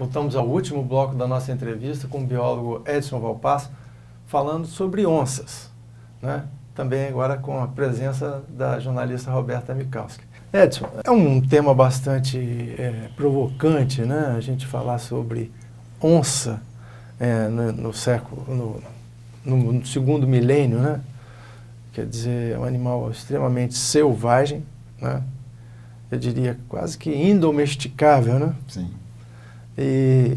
Voltamos ao último bloco da nossa entrevista com o biólogo Edson Valpasso, falando sobre onças, né? Também agora com a presença da jornalista Roberta Mikowski. Edson, é um tema bastante provocante, né? A gente falar sobre onça no segundo milênio, né? Quer dizer, é um animal extremamente selvagem, né? Eu diria quase que indomesticável, né? Sim. E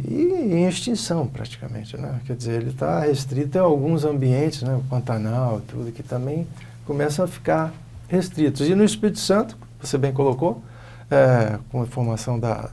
em extinção praticamente, né? Quer dizer, ele está restrito a alguns ambientes, né? O Pantanal, tudo, que também começam a ficar restritos. E no Espírito Santo, você bem colocou, com a informação da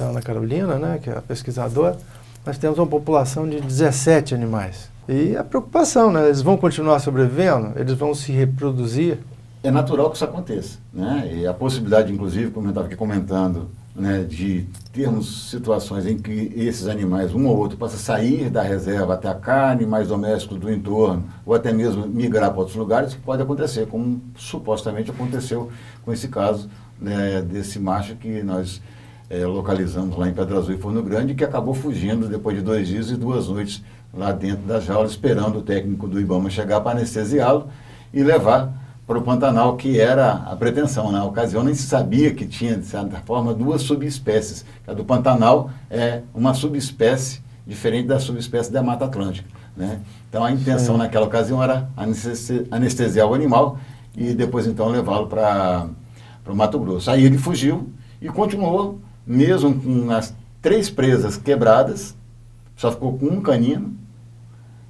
Ana Carolina, né? Que é a pesquisadora, nós temos uma população de 17 animais. E a preocupação, né? Eles vão continuar sobrevivendo? Eles vão se reproduzir? É natural que isso aconteça, né? E a possibilidade, inclusive, como eu estava aqui comentando, né, de termos situações em que esses animais, um ou outro, possa sair da reserva, atacar animais domésticos do entorno, ou até mesmo migrar para outros lugares, pode acontecer, como supostamente aconteceu com esse caso, né, desse macho que nós localizamos lá em Pedra Azul e Forno Grande, que acabou fugindo depois de 2 dias e 2 noites lá dentro da jaula, esperando o técnico do IBAMA chegar para anestesiá-lo e levar para o Pantanal, que era a pretensão. Na ocasião, nem se sabia que tinha, de certa forma, 2 subespécies. A do Pantanal é uma subespécie diferente da subespécie da Mata Atlântica, né? Então, a intenção naquela ocasião era anestesiar o animal e depois, então, levá-lo para o Mato Grosso. Aí ele fugiu e continuou, mesmo com as 3 presas quebradas, só ficou com um canino,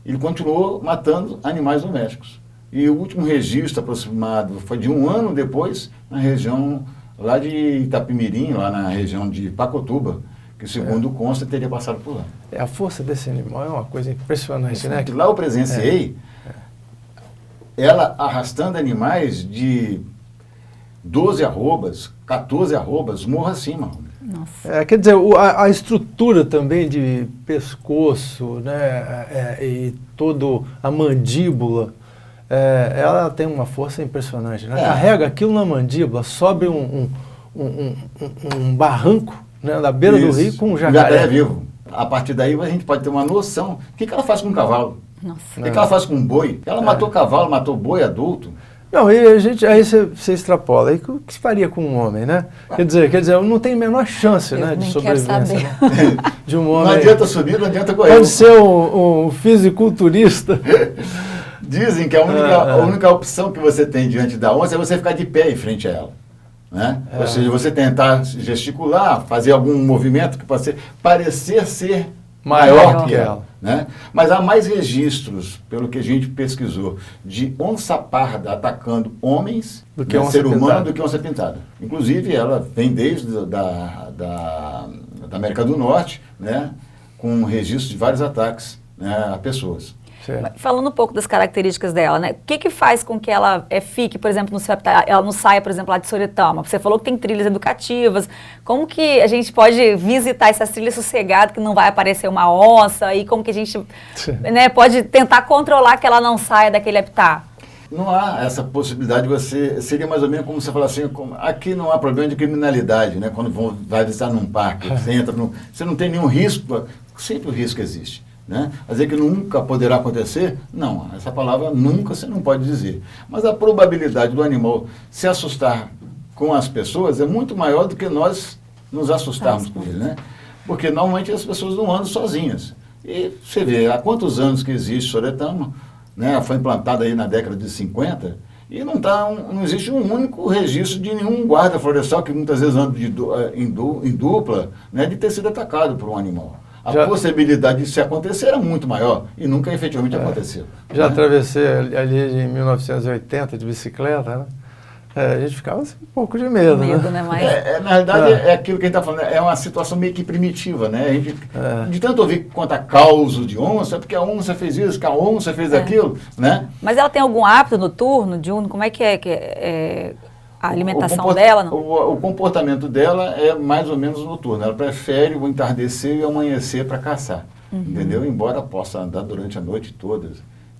ele continuou matando animais domésticos. E o último registro aproximado foi de 1 ano depois, na região lá de Itapimirim, lá na região de Pacotuba, que segundo consta teria passado por lá. A força desse animal é uma coisa impressionante, né? Lá eu presenciei ela arrastando animais de 12 arrobas, 14 arrobas, morro acima. Nossa. Quer dizer, a estrutura também de pescoço, né? E toda a mandíbula, ela tem uma força impressionante, né? Carrega aquilo na mandíbula, sobe um barranco, né, na beira do rio com um jacaré vivo. A partir daí a gente pode ter uma noção. O que ela faz com um cavalo? Nossa. O que ela faz com um boi? Ela matou cavalo, matou boi adulto. Não, e aí você extrapola. Aí o que se faria com um homem, né? Quer dizer, não tem a menor chance, né, de sobrevivência, né? De um homem. Não adianta subir, não adianta correr. Pode ser um fisiculturista. Dizem que a única opção que você tem diante da onça é você ficar de pé em frente a ela, né? Ou seja, você tentar gesticular, fazer algum movimento que possa parecer ser maior que ela, né? Mas há mais registros, pelo que a gente pesquisou, de onça parda atacando homens, do que ser humano, do que onça pintada. Inclusive, ela vem desde da América do Norte, né? Com registro de vários ataques, né, a pessoas. Falando um pouco das características dela, né? O que faz com que ela fique, por exemplo, ela não saia, por exemplo, lá de Soretama? Você falou que tem trilhas educativas. Como que a gente pode visitar essas trilhas sossegado, que não vai aparecer uma onça? E como que a gente, né, pode tentar controlar que ela não saia daquele habitat? Não há essa possibilidade. Seria mais ou menos como você falar assim, aqui não há problema de criminalidade, né? Quando vai visitar num parque, você não tem nenhum risco, sempre o risco existe. Né? Dizer que nunca poderá acontecer, não, essa palavra nunca você não pode dizer. Mas a probabilidade do animal se assustar com as pessoas é muito maior do que nós nos assustarmos com ele, né? Porque normalmente as pessoas não andam sozinhas. E você vê, há quantos anos que existe Soretama, né? Foi implantada aí na década de 50, e não existe um único registro de nenhum guarda florestal que muitas vezes anda em dupla, né? De ter sido atacado por um animal. A possibilidade de isso acontecer era muito maior e nunca efetivamente aconteceu. Já atravessei ali em 1980 de bicicleta, né? A gente ficava assim, um pouco de medo, né? Mas... na realidade, é aquilo que a gente está falando, é uma situação meio que primitiva, né? A gente, de tanto ouvir contar causo de onça, porque a onça fez isso, que a onça fez aquilo, né? Mas ela tem algum hábito noturno, diurno? Como é que é a alimentação dela? Não? O comportamento dela é mais ou menos noturno. Ela prefere o entardecer e o amanhecer para caçar, entendeu? Embora possa andar durante a noite toda,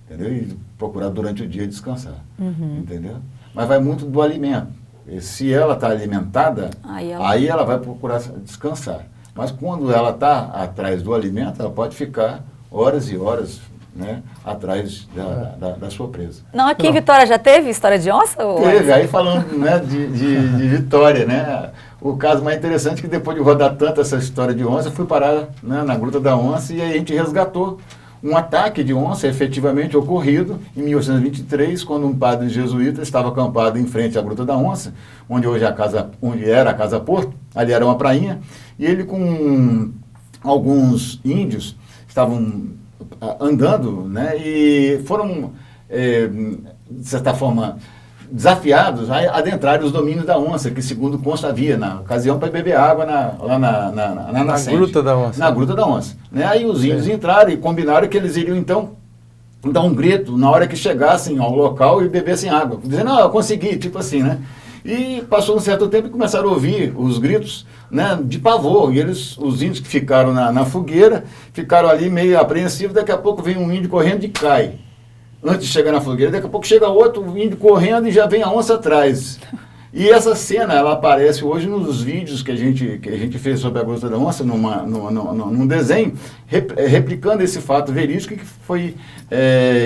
entendeu? E procurar durante o dia descansar, entendeu? Mas vai muito do alimento. E se ela está alimentada, aí ela vai procurar descansar. Mas quando ela está atrás do alimento, ela pode ficar horas e horas, né, atrás da sua presa. Não, aqui em Vitória já teve história de onça? Teve, aí falando, né, de Vitória, né? O caso mais interessante é que depois de rodar tanto essa história de onça, eu fui parar, né, na Gruta da Onça e aí a gente resgatou um ataque de onça efetivamente ocorrido em 1823, quando um padre jesuíta estava acampado em frente à Gruta da Onça, onde era a Casa Porto, ali era uma prainha, e ele com alguns índios estavam andando, né, e foram, de certa forma, desafiados a adentrarem os domínios da onça, que segundo consta havia na ocasião para beber água lá na nascente. Na Gruta da Onça. Na Gruta da Onça. Né? Aí os índios entraram e combinaram que eles iriam então dar um grito na hora que chegassem ao local e bebessem água. Dizendo, não, eu consegui, tipo assim, né? E passou um certo tempo e começaram a ouvir os gritos, né, de pavor. E os índios que ficaram na fogueira, ficaram ali meio apreensivos, daqui a pouco vem um índio correndo e cai. Antes de chegar na fogueira, daqui a pouco chega outro índio correndo e já vem a onça atrás. E essa cena, ela aparece hoje nos vídeos que a gente fez sobre a Gruta da Onça, num desenho, replicando esse fato verídico que foi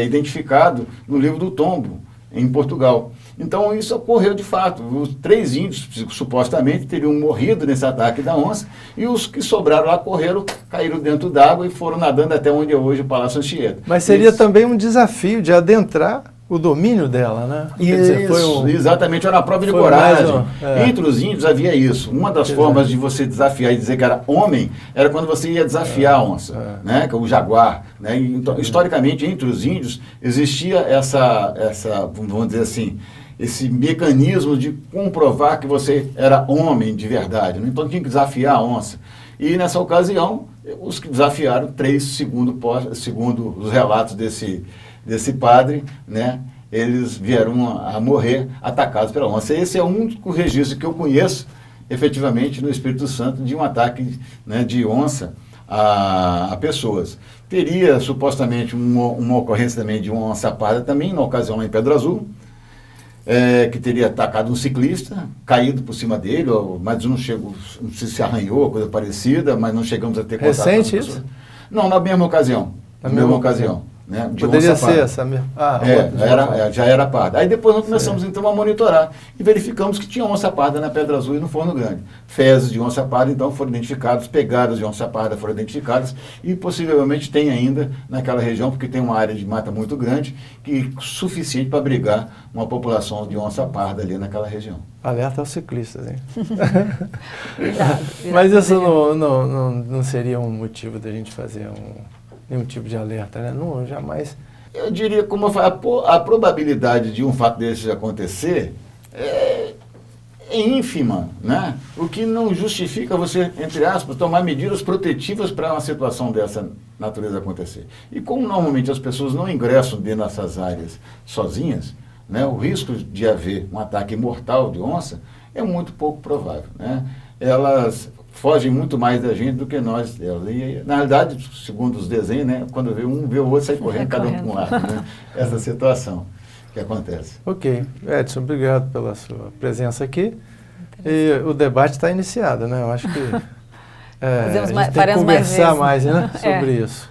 identificado no livro do Tombo, em Portugal. Então isso ocorreu de fato. Os 3 índios supostamente teriam morrido nesse ataque da onça e os que sobraram lá caíram dentro d'água e foram nadando até onde é hoje o Palácio Anchieta. Mas seria também um desafio de adentrar o domínio dela, né? Quer dizer, exatamente, era uma prova de coragem. Entre os índios havia isso. Uma das formas de você desafiar e dizer que era homem era quando você ia desafiar a onça, né? Que é o jaguar. Né? Então, historicamente, entre os índios existia essa, vamos dizer assim, esse mecanismo de comprovar que você era homem de verdade. Né? Então tinha que desafiar a onça. E nessa ocasião, os que desafiaram 3, segundo os relatos desse padre, né, eles vieram a morrer atacados pela onça. Esse é o único registro que eu conheço, efetivamente, no Espírito Santo, de um ataque, né, de onça a pessoas. Teria, supostamente, uma ocorrência também de uma onça parda, também, na ocasião lá em Pedra Azul, que teria atacado um ciclista, caído por cima dele, mas não sei se arranhou, coisa parecida, mas não chegamos a ter contato. Recente isso? Não, na mesma ocasião. Na mesma ocasião. Né, poderia ser essa mesmo? Já era parda. Aí depois nós começamos então a monitorar e verificamos que tinha onça parda na Pedra Azul e no Forno Grande. Fezes de onça parda então foram identificados, pegadas de onça parda foram identificadas e possivelmente tem ainda naquela região, porque tem uma área de mata muito grande, que é suficiente para abrigar uma população de onça parda ali naquela região. Alerta aos ciclistas, hein? Mas isso não seria um motivo da gente fazer nenhum tipo de alerta, né? Não, jamais. Eu diria, como eu falo, a probabilidade de um fato desse acontecer é ínfima, né? O que não justifica você, entre aspas, tomar medidas protetivas para uma situação dessa natureza acontecer. E como normalmente as pessoas não ingressam dentro dessas áreas sozinhas, né? O risco de haver um ataque mortal de onça é muito pouco provável, né? Elas fogem muito mais da gente do que nós delas. E, na realidade, segundo os desenhos, né, quando vê um, vê o outro, sai correndo, cada um com um lado. Né? Essa situação que acontece. Ok. Edson, obrigado pela sua presença aqui. E o debate está iniciado, né? Eu acho que a gente tem que conversar mais, né, sobre isso.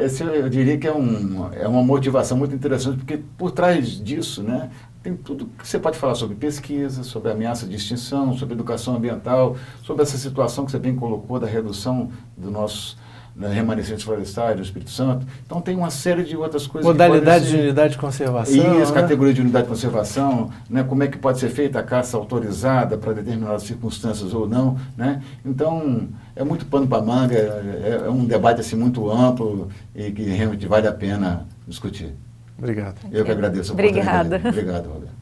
Esse eu diria que é uma motivação muito interessante, porque por trás disso, né, tem tudo que você pode falar sobre pesquisa, sobre ameaça de extinção, sobre educação ambiental, sobre essa situação que você bem colocou da redução do nosso remanescentes florestais do Espírito Santo. Então tem uma série de outras coisas. Modalidade de unidade de conservação. Isso, categoria de unidade de conservação, né, como é que pode ser feita a caça autorizada para determinadas circunstâncias ou não. Né? Então é muito pano para manga, é um debate assim, muito amplo e que realmente vale a pena discutir. Obrigado. Eu que agradeço a oportunidade. Obrigada. Obrigado, Roberto.